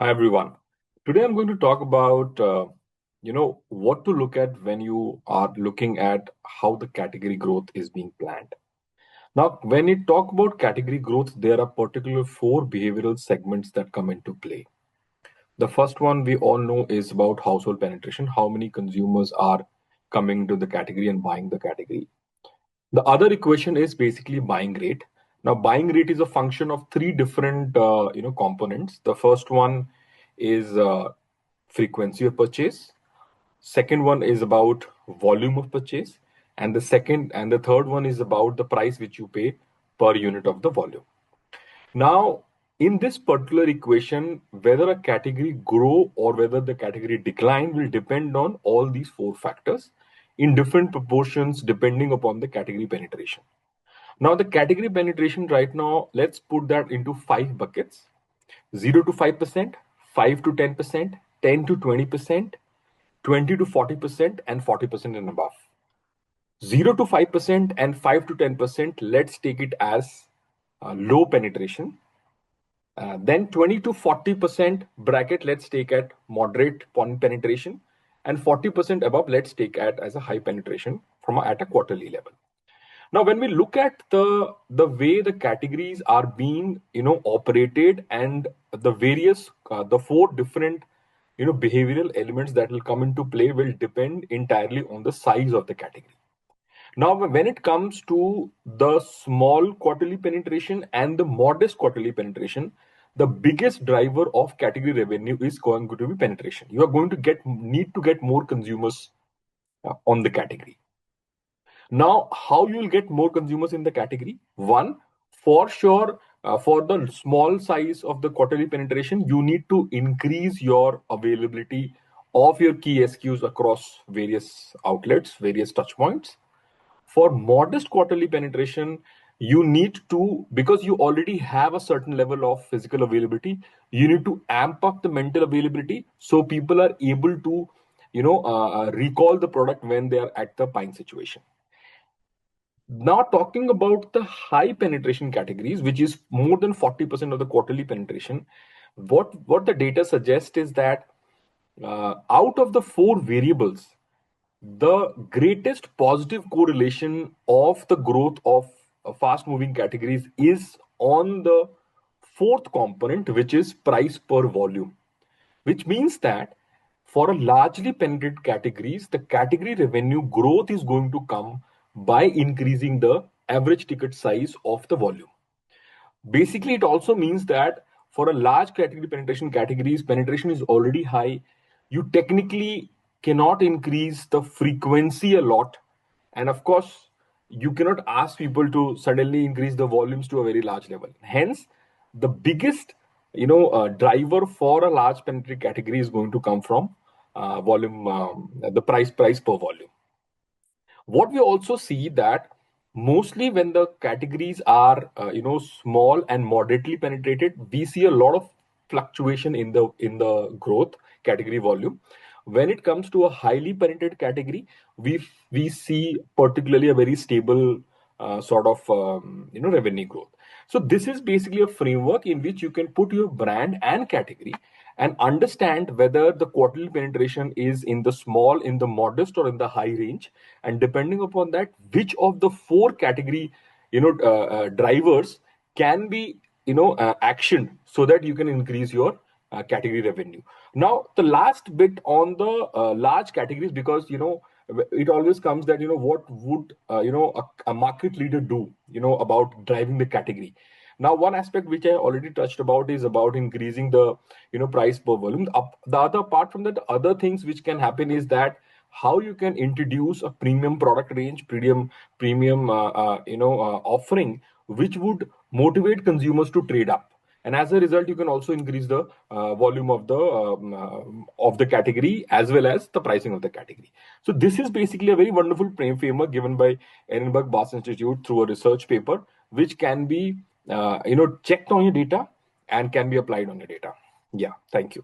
Hi everyone. Today I'm going to talk about what to look at when you are looking at how the category growth is being planned. Now, when you talk about category growth, there are particular four behavioral segments that come into play. The first one we all know is about household penetration, how many consumers are coming to the category and buying the category. The other equation is basically buying rate. Now, buying rate is a function of three different components. The first one is frequency of purchase. Second one is about volume of purchase, and the third one is about the price which you pay per unit of the volume. Now, in this particular equation, whether a category grow or whether the category decline will depend on all these four factors in different proportions depending upon the category penetration. Now, the category penetration right now, let's put that into five buckets: 0 to 5%, 5 to 10%, 10 to 20%, 20 to 40%, and 40% and above. 0 to 5% and 5 to 10%, let's take it as low penetration. Then 20 to 40% bracket, let's take at moderate penetration, and 40% above, let's take as a high penetration at a quarterly level. Now, when we look at the way the categories are being operated and the various the four different behavioral elements that will come into play will depend entirely on the size of the category. Now, when it comes to the small quarterly penetration and the modest quarterly penetration, the biggest driver of category revenue is going to be penetration. You are going to need to get more consumers on the category. Now, how you will get more consumers in the category? One, for sure, for the small size of the quarterly penetration, you need to increase your availability of your key SKUs across various outlets, various touch points. For modest quarterly penetration, you need to, because you already have a certain level of physical availability, you need to amp up the mental availability so people are able to recall the product when they are at the buying situation. Now, talking about the high penetration categories, which is more than 40% of the quarterly penetration, what the data suggests is that out of the four variables, the greatest positive correlation of the growth of fast moving categories is on the fourth component, which is price per volume, which means that for a largely penetrated categories, the category revenue growth is going to come by increasing the average ticket size of the volume. Basically, it also means that for a large category penetration is already high. You technically cannot increase the frequency a lot. And of course, you cannot ask people to suddenly increase the volumes to a very large level. Hence, the biggest driver for a large penetrated category is going to come from volume, the price per volume. What we also see that mostly when the categories are small and moderately penetrated, we see a lot of fluctuation in the growth category volume. When it comes to a highly penetrated category, we see particularly a very stable revenue growth. So this is basically a framework in which you can put your brand and category and understand whether the quarterly penetration is in the small, in the modest, or in the high range. And depending upon that, which of the four category drivers can be actioned so that you can increase your category revenue. Now, the last bit on the large categories, because it always comes that what would a market leader do about driving the category. Now, one aspect which I already touched about is about increasing the price per volume. The other, apart from that, other things which can happen is that how you can introduce a premium product range, premium offering, which would motivate consumers to trade up. And as a result, you can also increase the volume of the category as well as the pricing of the category. So this is basically a very wonderful framework given by Edinburgh Bass Institute through a research paper, which can be checked on your data and can be applied on your data. Yeah, thank you.